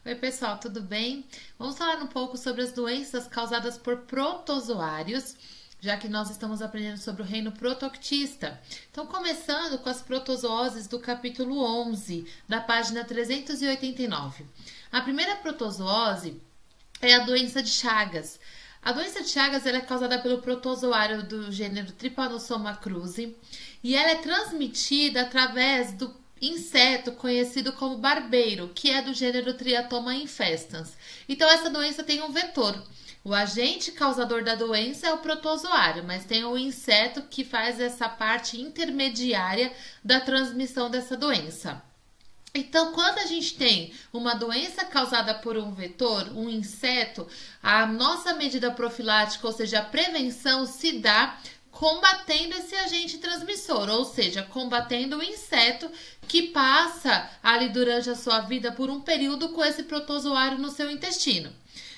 Oi, pessoal, tudo bem? Vamos falar um pouco sobre as doenças causadas por protozoários, já que nós estamos aprendendo sobre o reino protoctista. Então, começando com as protozooses do capítulo 11, da página 389. A primeira protozoose é a doença de Chagas. A doença de Chagas ela é causada pelo protozoário do gênero Trypanosoma cruzi e ela é transmitida através do inseto conhecido como barbeiro, que é do gênero Triatoma infestans. Então, essa doença tem um vetor. O agente causador da doença é o protozoário, mas tem o inseto que faz essa parte intermediária da transmissão dessa doença. Então, quando a gente tem uma doença causada por um vetor, um inseto, a nossa medida profilática, ou seja, a prevenção, se dá combatendo esse agente transmissor, ou seja, combatendo o inseto que passa ali durante a sua vida por um período com esse protozoário no seu intestino.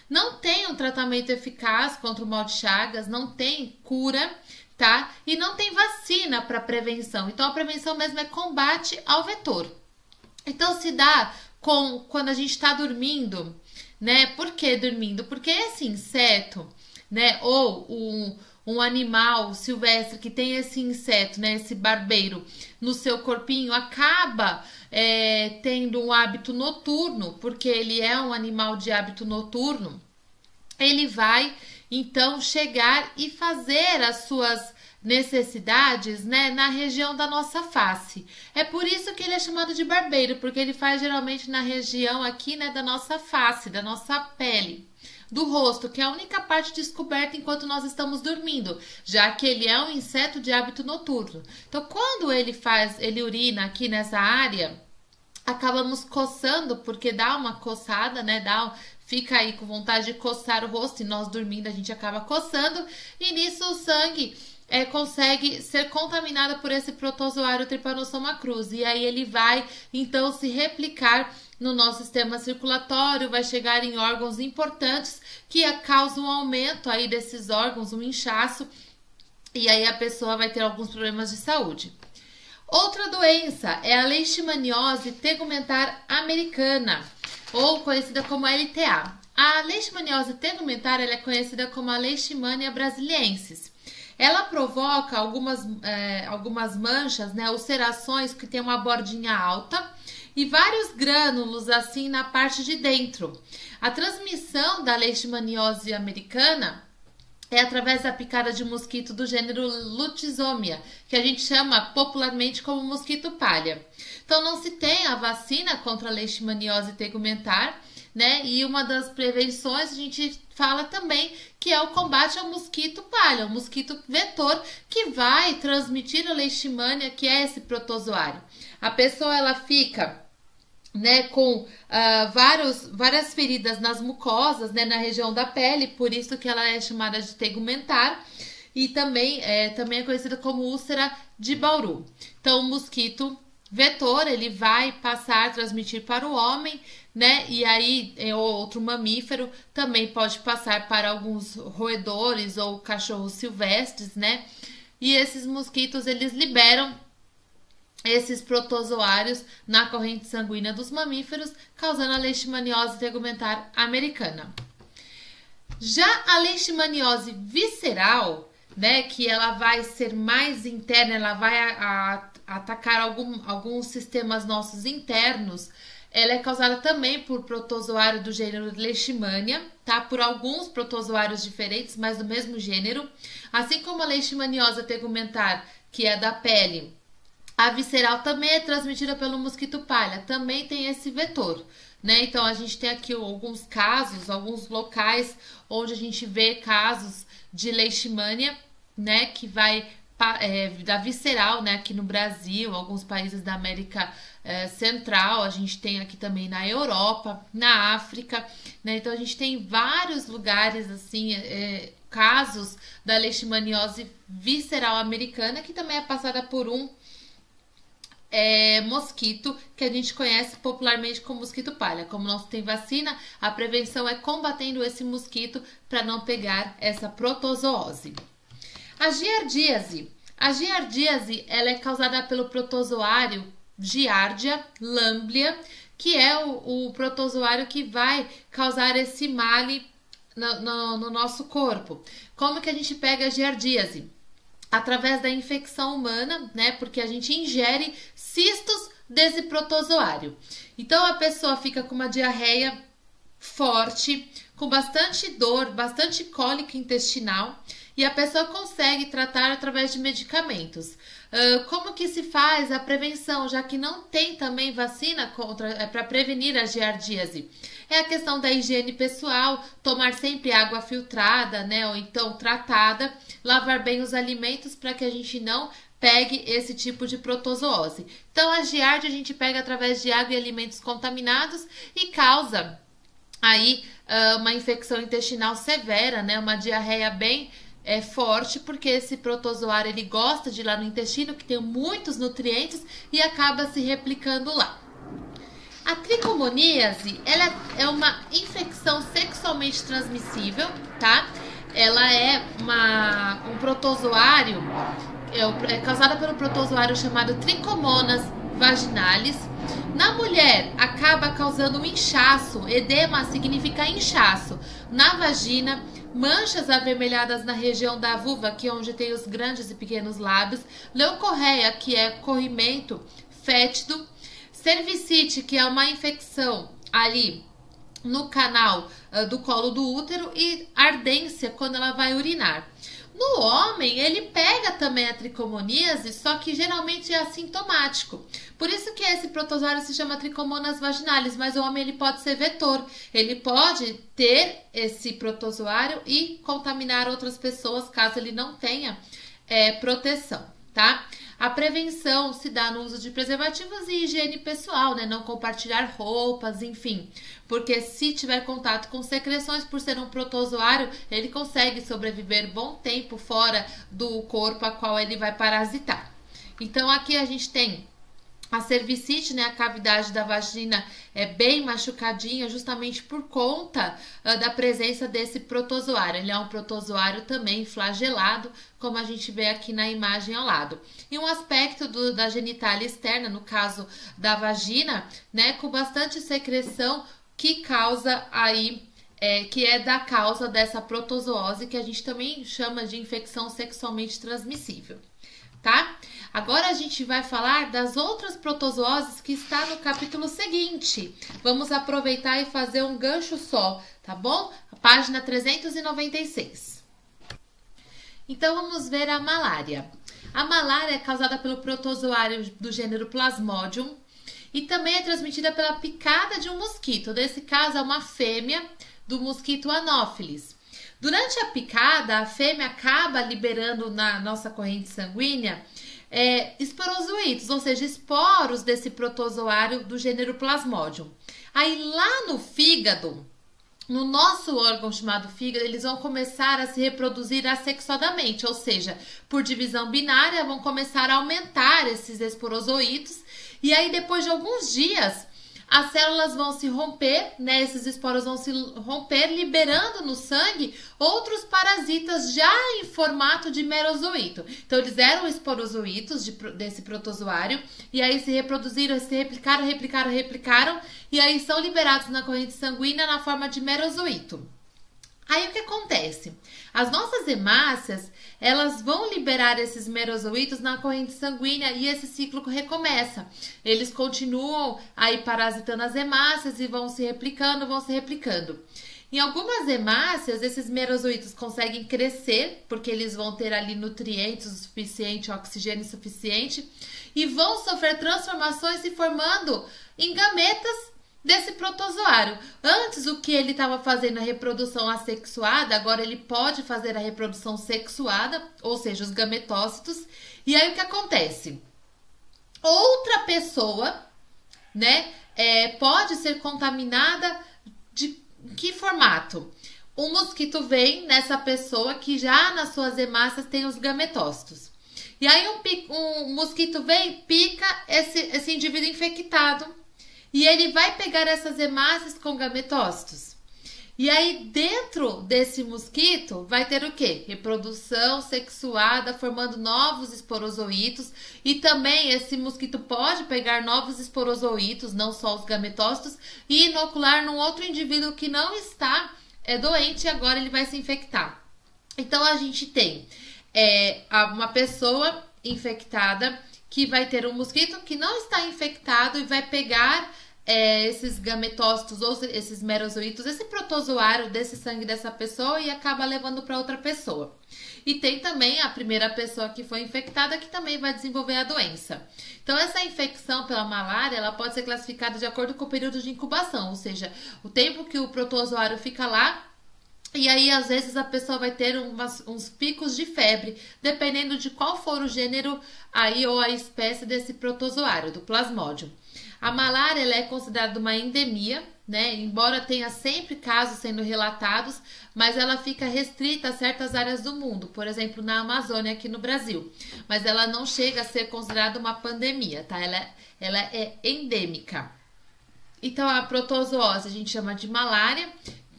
Não tem um tratamento eficaz contra o mal de Chagas, não tem cura, tá? E não tem vacina para prevenção. Então, a prevenção mesmo é combate ao vetor. Então, se dá quando a gente está dormindo, né? Por que dormindo? Porque esse inseto, né? Ou um animal silvestre que tem esse inseto, né? Esse barbeiro no seu corpinho, acaba tendo um hábito noturno, porque ele é um animal de hábito noturno. Ele vai, então, chegar e fazer as suas necessidades, né, na região da nossa face. É por isso que ele é chamado de barbeiro, porque ele faz geralmente na região aqui, né, da nossa face, da nossa pele, do rosto, que é a única parte descoberta enquanto nós estamos dormindo, já que ele é um inseto de hábito noturno. Então, quando ele urina aqui nessa área, acabamos coçando, porque dá uma coçada, né, fica aí com vontade de coçar o rosto, e nós dormindo a gente acaba coçando, e nisso o sangue consegue ser contaminada por esse protozoário Trypanosoma cruzi, e aí ele vai então se replicar no nosso sistema circulatório, vai chegar em órgãos importantes que causam um aumento aí desses órgãos, um inchaço, e aí a pessoa vai ter alguns problemas de saúde. Outra doença é a leishmaniose tegumentar americana, ou conhecida como LTA. A leishmaniose tegumentar ela é conhecida como a Leishmania brasiliensis. Ela provoca algumas manchas, né, ulcerações que tem uma bordinha alta e vários grânulos assim na parte de dentro. A transmissão da leishmaniose americana é através da picada de mosquito do gênero Lutisomia, que a gente chama popularmente como mosquito palha. Então, não se tem a vacina contra a leishmaniose tegumentar, né? E uma das prevenções a gente fala também que é o combate ao mosquito palha, o mosquito vetor que vai transmitir a leishmania, que é esse protozoário. A pessoa ela fica, né, com várias feridas nas mucosas, né, na região da pele, por isso que ela é chamada de tegumentar, e também é conhecida como úlcera de Bauru. Então, o mosquito vetor, ele vai transmitir para o homem, né, e aí outro mamífero também pode passar para alguns roedores ou cachorros silvestres, né, e esses mosquitos, eles liberam esses protozoários na corrente sanguínea dos mamíferos, causando a leishmaniose tegumentar americana. Já a leishmaniose visceral, né, que ela vai ser mais interna, ela vai atacar alguns sistemas nossos internos, ela é causada também por protozoário do gênero Leishmania, tá? Por alguns protozoários diferentes, mas do mesmo gênero. Assim como a leishmaniose tegumentar, que é da pele, a visceral também é transmitida pelo mosquito palha, também tem esse vetor, né? Então, a gente tem aqui alguns casos, alguns locais onde a gente vê casos de leishmania, né? Que vai da visceral, né? Aqui no Brasil, alguns países da América Central, a gente tem aqui também na Europa, na África, né? Então, a gente tem vários lugares, assim, casos da leishmaniose visceral americana, que também é passada por um mosquito que a gente conhece popularmente como mosquito palha. Como não tem vacina, a prevenção é combatendo esse mosquito para não pegar essa protozoose. A giardíase. A giardíase ela é causada pelo protozoário Giardia lamblia, que é o protozoário que vai causar esse male no nosso corpo. Como que a gente pega a giardíase? Através da infecção humana, né? Porque a gente ingere cistos desse protozoário. Então a pessoa fica com uma diarreia forte, com bastante dor, bastante cólica intestinal, e a pessoa consegue tratar através de medicamentos. Como que se faz a prevenção, já que não tem também vacina para prevenir a giardíase? É a questão da higiene pessoal, tomar sempre água filtrada, né, ou então tratada, lavar bem os alimentos para que a gente não pegue esse tipo de protozoose. Então a giardia a gente pega através de água e alimentos contaminados e causa aí uma infecção intestinal severa, né, uma diarreia bem forte, porque esse protozoário ele gosta de ir lá no intestino, que tem muitos nutrientes, e acaba se replicando lá. A tricomoníase, ela é uma infecção sexualmente transmissível, tá? Ela é um protozoário, é causada pelo protozoário chamado Trichomonas vaginalis. Na mulher, acaba causando um inchaço. Edema significa inchaço na vagina, manchas avermelhadas na região da vulva, que é onde tem os grandes e pequenos lábios, leucorreia, que é corrimento fétido, cervicite, que é uma infecção ali no canal do colo do útero, e ardência quando ela vai urinar. No homem, ele pega também a tricomoníase, só que geralmente é assintomático. Por isso que esse protozoário se chama Trichomonas vaginalis, mas o homem ele pode ser vetor. Ele pode ter esse protozoário e contaminar outras pessoas caso ele não tenha proteção, tá? A prevenção se dá no uso de preservativos e higiene pessoal, né? Não compartilhar roupas, enfim. Porque se tiver contato com secreções, por ser um protozoário, ele consegue sobreviver bom tempo fora do corpo a qual ele vai parasitar. Então aqui a gente tem a cervicite, né? A cavidade da vagina é bem machucadinha, justamente por conta da presença desse protozoário. Ele é um protozoário também flagelado, como a gente vê aqui na imagem ao lado. E um aspecto da genitália externa, no caso da vagina, né? Com bastante secreção que causa aí, que é da causa dessa protozoose, que a gente também chama de infecção sexualmente transmissível. Tá? Agora a gente vai falar das outras protozooses que está no capítulo seguinte. Vamos aproveitar e fazer um gancho só, tá bom? A página 396. Então vamos ver a malária. A malária é causada pelo protozoário do gênero Plasmodium e também é transmitida pela picada de um mosquito. Nesse caso é uma fêmea do mosquito Anopheles. Durante a picada, a fêmea acaba liberando na nossa corrente sanguínea esporozoítos, ou seja, esporos desse protozoário do gênero Plasmodium. Aí lá no fígado, no nosso órgão chamado fígado, eles vão começar a se reproduzir assexuadamente, ou seja, por divisão binária, vão começar a aumentar esses esporozoítos, e aí depois de alguns dias as células vão se romper, né? Esses esporos vão se romper, liberando no sangue outros parasitas já em formato de merozoíto. Então, eles eram esporozoítos desse protozoário, e aí se reproduziram, se replicaram, e aí são liberados na corrente sanguínea na forma de merozoíto. Aí o que acontece? As nossas hemácias, elas vão liberar esses merozoítos na corrente sanguínea e esse ciclo recomeça. Eles continuam aí parasitando as hemácias e vão se replicando. Em algumas hemácias, esses merozoítos conseguem crescer, porque eles vão ter ali nutrientes o suficiente, oxigênio suficiente, e vão sofrer transformações se formando em gametas desse protozoário. Antes, o que ele estava fazendo a reprodução assexuada, agora ele pode fazer a reprodução sexuada, ou seja, os gametócitos. E aí o que acontece? Outra pessoa, né, pode ser contaminada de que formato? Um mosquito vem nessa pessoa que já nas suas hemácias tem os gametócitos. E aí um mosquito vem e pica esse indivíduo infectado. E ele vai pegar essas hemácias com gametócitos. E aí, dentro desse mosquito, vai ter o quê? Reprodução sexuada, formando novos esporozoítos. E também esse mosquito pode pegar novos esporozoítos, não só os gametócitos, e inocular num outro indivíduo que não está doente e agora ele vai se infectar. Então, a gente tem uma pessoa infectada que vai ter um mosquito que não está infectado e vai pegar esses gametócitos ou esses merozoítos, esse protozoário desse sangue dessa pessoa e acaba levando para outra pessoa. E tem também a primeira pessoa que foi infectada que também vai desenvolver a doença. Então, essa infecção pela malária, ela pode ser classificada de acordo com o período de incubação, ou seja, o tempo que o protozoário fica lá. E aí, às vezes, a pessoa vai ter uns picos de febre, dependendo de qual for o gênero aí ou a espécie desse protozoário, do plasmódio. A malária ela é considerada uma endemia, né? Embora tenha sempre casos sendo relatados, mas ela fica restrita a certas áreas do mundo, por exemplo, na Amazônia, aqui no Brasil. Mas ela não chega a ser considerada uma pandemia, tá? Ela é endêmica. Então, a protozoose a gente chama de malária.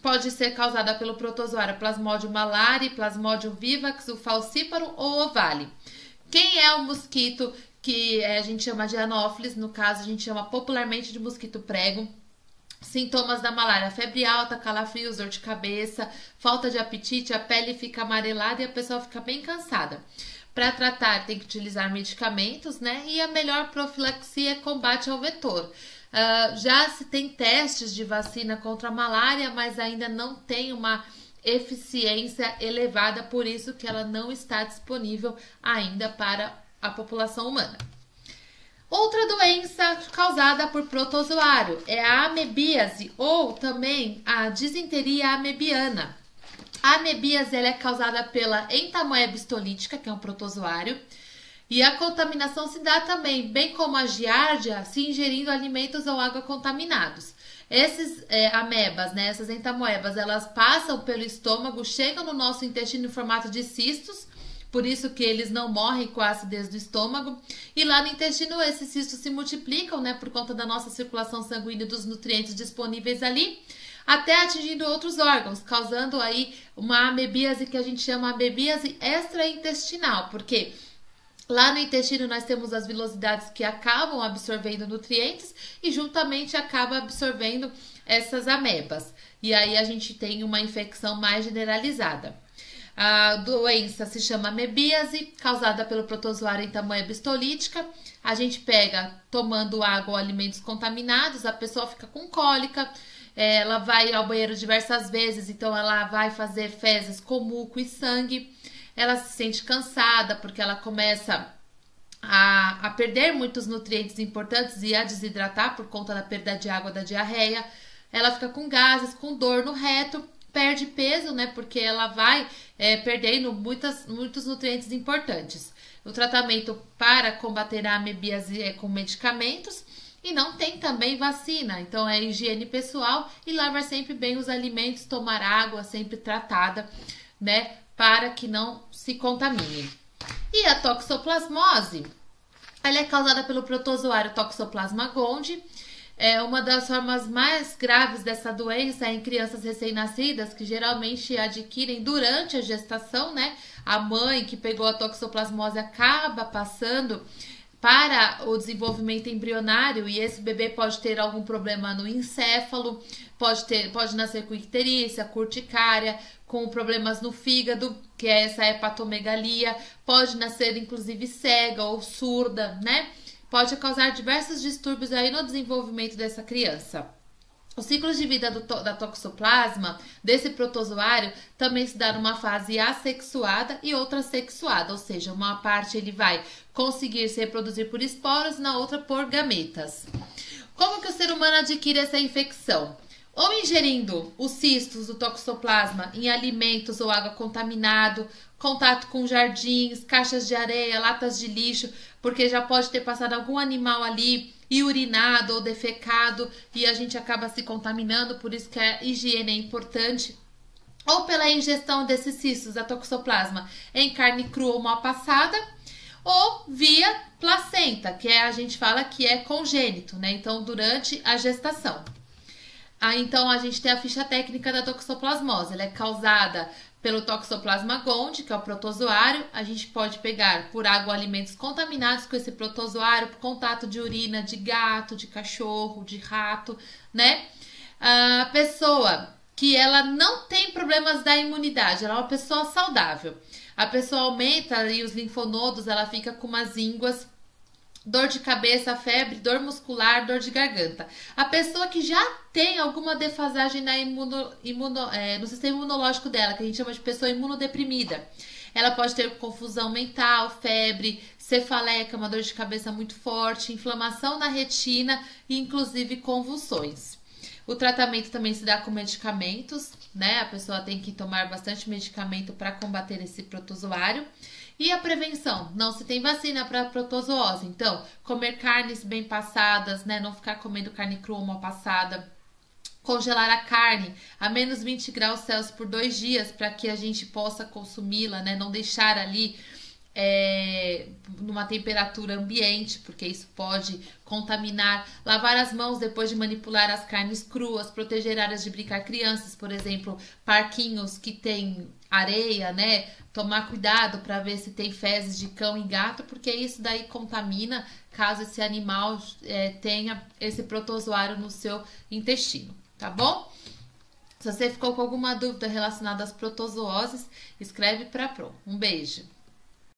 Pode ser causada pelo protozoário Plasmodium malariae, Plasmodium vivax, o falciparum ou ovale. Quem é o mosquito que a gente chama de anófilis? No caso, a gente chama popularmente de mosquito prego. Sintomas da malária: febre alta, calafrios, dor de cabeça, falta de apetite, a pele fica amarelada e a pessoa fica bem cansada. Para tratar, tem que utilizar medicamentos, né? E a melhor profilaxia é combate ao vetor. Já se tem testes de vacina contra a malária, mas ainda não tem uma eficiência elevada, por isso que ela não está disponível ainda para a população humana. Outra doença causada por protozoário é a amebíase ou também a disenteria amebiana. A amebíase ela é causada pela entamoeba histolítica, que é um protozoário, e a contaminação se dá também, bem como a giardia, se ingerindo alimentos ou água contaminados. Esses amebas, né, essas entamoebas, elas passam pelo estômago, chegam no nosso intestino em formato de cistos, por isso que eles não morrem com a acidez do estômago. E lá no intestino esses cistos se multiplicam, né, por conta da nossa circulação sanguínea e dos nutrientes disponíveis ali, até atingindo outros órgãos, causando aí uma amebíase que a gente chama amebíase extraintestinal, porque lá no intestino nós temos as vilosidades que acabam absorvendo nutrientes e juntamente acaba absorvendo essas amebas. E aí a gente tem uma infecção mais generalizada. A doença se chama amebíase, causada pelo protozoário entamoeba histolítica. A gente pega tomando água ou alimentos contaminados, a pessoa fica com cólica, ela vai ao banheiro diversas vezes, então ela vai fazer fezes com muco e sangue. Ela se sente cansada porque ela começa a perder muitos nutrientes importantes e a desidratar por conta da perda de água da diarreia. Ela fica com gases, com dor no reto, perde peso, né? Porque ela vai perdendo muitos nutrientes importantes. O tratamento para combater a amebíase é com medicamentos e não tem também vacina. Então é higiene pessoal e lavar sempre bem os alimentos, tomar água sempre tratada, né? Para que não se contamine. E a toxoplasmose, ela é causada pelo protozoário Toxoplasma gondii. Uma das formas mais graves dessa doença é em crianças recém-nascidas, que geralmente adquirem durante a gestação, né? A mãe que pegou a toxoplasmose acaba passando para o desenvolvimento embrionário e esse bebê pode ter algum problema no encéfalo, pode nascer com icterícia, curticária, com problemas no fígado, que é essa hepatomegalia, pode nascer inclusive cega ou surda, né? Pode causar diversos distúrbios aí no desenvolvimento dessa criança. O ciclo de vida da toxoplasma, desse protozoário, também se dá numa fase assexuada e outra sexuada, ou seja, uma parte ele vai conseguir se reproduzir por esporos e na outra por gametas. Como que o ser humano adquire essa infecção? Ou ingerindo os cistos do toxoplasma em alimentos ou água contaminado, contato com jardins, caixas de areia, latas de lixo, porque já pode ter passado algum animal ali e urinado ou defecado e a gente acaba se contaminando, por isso que a higiene é importante. Ou pela ingestão desses cistos da toxoplasma em carne crua ou mal passada, ou via placenta, que a gente fala que é congênito, né? Então, durante a gestação. Então a gente tem a ficha técnica da toxoplasmose. Ela é causada pelo Toxoplasma gondii, que é o protozoário. A gente pode pegar por água alimentos contaminados com esse protozoário, por contato de urina de gato, de cachorro, de rato, né? A pessoa que ela não tem problemas da imunidade, ela é uma pessoa saudável. A pessoa aumenta ali os linfonodos, ela fica com umas ínguas, dor de cabeça, febre, dor muscular, dor de garganta. A pessoa que já tem alguma defasagem no sistema imunológico dela, que a gente chama de pessoa imunodeprimida, ela pode ter confusão mental, febre, cefaleia, que é uma dor de cabeça muito forte, inflamação na retina e inclusive convulsões. O tratamento também se dá com medicamentos, né? A pessoa tem que tomar bastante medicamento para combater esse protozoário. E a prevenção? Não se tem vacina para protozoose. Então, comer carnes bem passadas, né? Não ficar comendo carne crua mal passada. Congelar a carne a menos 20 graus Celsius por 2 dias para que a gente possa consumi-la, né? Não deixar ali numa temperatura ambiente, porque isso pode contaminar. Lavar as mãos depois de manipular as carnes cruas, proteger áreas de brincar crianças, por exemplo, parquinhos que tem areia, né? Tomar cuidado para ver se tem fezes de cão e gato, porque isso daí contamina caso esse animal tenha esse protozoário no seu intestino, tá bom? Se você ficou com alguma dúvida relacionada às protozooses, escreve para a Pro. Um beijo!